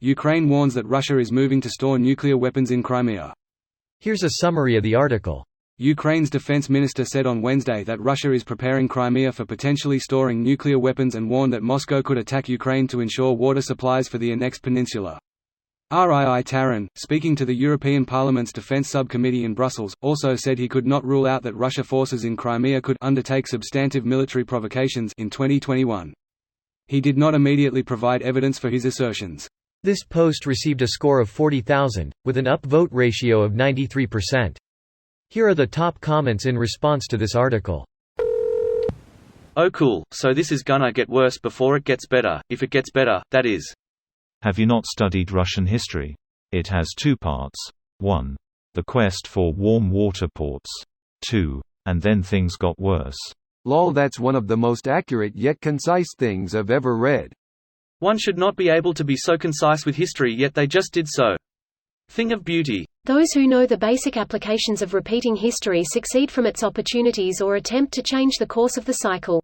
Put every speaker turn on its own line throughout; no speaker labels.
Ukraine warns that Russia is moving to store nuclear weapons in Crimea.
Here's a summary of the article.
Ukraine's defense minister said on Wednesday that Russia is preparing Crimea for potentially storing nuclear weapons and warned that Moscow could attack Ukraine to ensure water supplies for the annexed peninsula. RII Taran, speaking to the European Parliament's Defence Subcommittee in Brussels, also said he could not rule out that Russia forces in Crimea could undertake substantive military provocations in 2021. He did not immediately provide evidence for his assertions.
This post received a score of 40,000, with an upvote ratio of 93%. Here are the top comments in response to this article.
Oh cool, so this is gonna get worse before it gets better, if it gets better, that is.
Have you not studied Russian history? It has two parts. 1. The quest for warm water ports. 2. And then things got worse.
Lol, that's one of the most accurate yet concise things I've ever read.
One should not be able to be so concise with history, yet they just did so. Thing of beauty.
Those who know the basic applications of repeating history succeed from its opportunities or attempt to change the course of the cycle.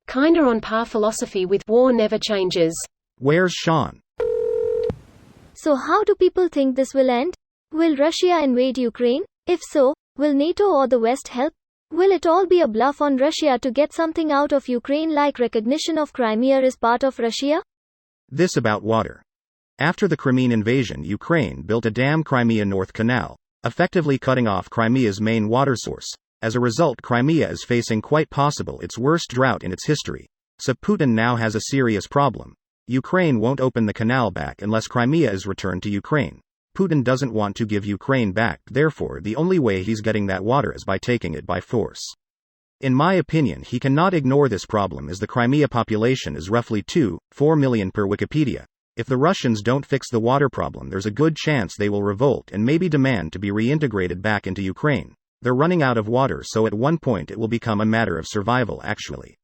Kinda on par philosophy with war never changes.
Where's Sean?
So how do people think this will end? Will Russia invade Ukraine? If so, will NATO or the West help? Will it all be a bluff on Russia to get something out of Ukraine, like recognition of Crimea as part of Russia?
This about water. After the Crimean invasion, Ukraine built a dam, Crimea North Canal, effectively cutting off Crimea's main water source. As a result, Crimea is facing quite possible its worst drought in its history. So Putin now has a serious problem. Ukraine won't open the canal back unless Crimea is returned to Ukraine. Putin doesn't want to give Ukraine back, therefore the only way he's getting that water is by taking it by force. In my opinion, he cannot ignore this problem, as the Crimea population is roughly 2.4 million per Wikipedia. If the Russians don't fix the water problem, there's a good chance they will revolt and maybe demand to be reintegrated back into Ukraine. They're running out of water, so at one point it will become a matter of survival actually.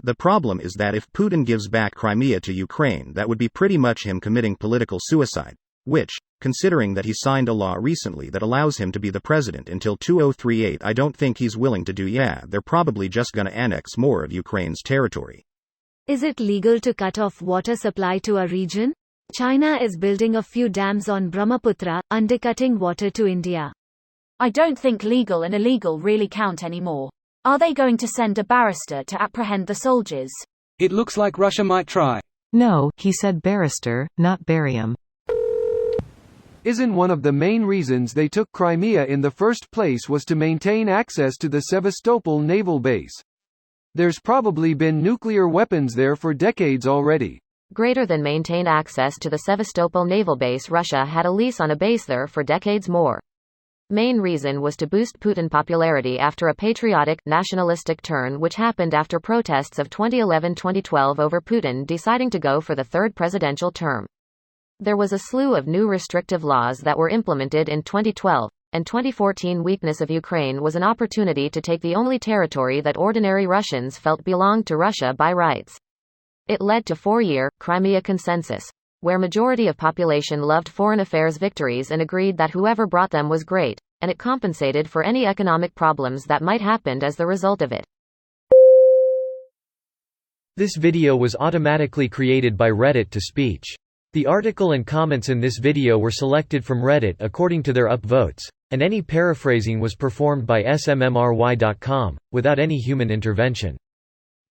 The problem is that if Putin gives back Crimea to Ukraine, that would be pretty much him committing political suicide, which, considering that he signed a law recently that allows him to be the president until 2038, I don't think he's willing to do. Yeah, they're probably just gonna annex more of Ukraine's territory.
Is it legal to cut off water supply to a region? China is building a few dams on Brahmaputra, undercutting water to India.
I don't think legal and illegal really count anymore. Are they going to send a barrister to apprehend the soldiers?
It looks like Russia might try.
No, he said barrister, not barium.
Isn't one of the main reasons they took Crimea in the first place was to maintain access to the Sevastopol naval base? There's probably been nuclear weapons there for decades already.
Greater than maintain access to the Sevastopol naval base, Russia had a lease on a base there for decades more. Main reason was to boost Putin popularity after a patriotic, nationalistic turn which happened after protests of 2011-2012 over Putin deciding to go for the third presidential term. There was a slew of new restrictive laws that were implemented in 2012, and 2014 weakness of Ukraine was an opportunity to take the only territory that ordinary Russians felt belonged to Russia by rights. It led to 4-year Crimea Consensus, where majority of population loved foreign affairs victories and agreed that whoever brought them was great, and it compensated for any economic problems that might happen as the result of it.
This video was automatically created by Reddit to speech. The article and comments in this video were selected from Reddit according to their upvotes, and any paraphrasing was performed by smmry.com, without any human intervention.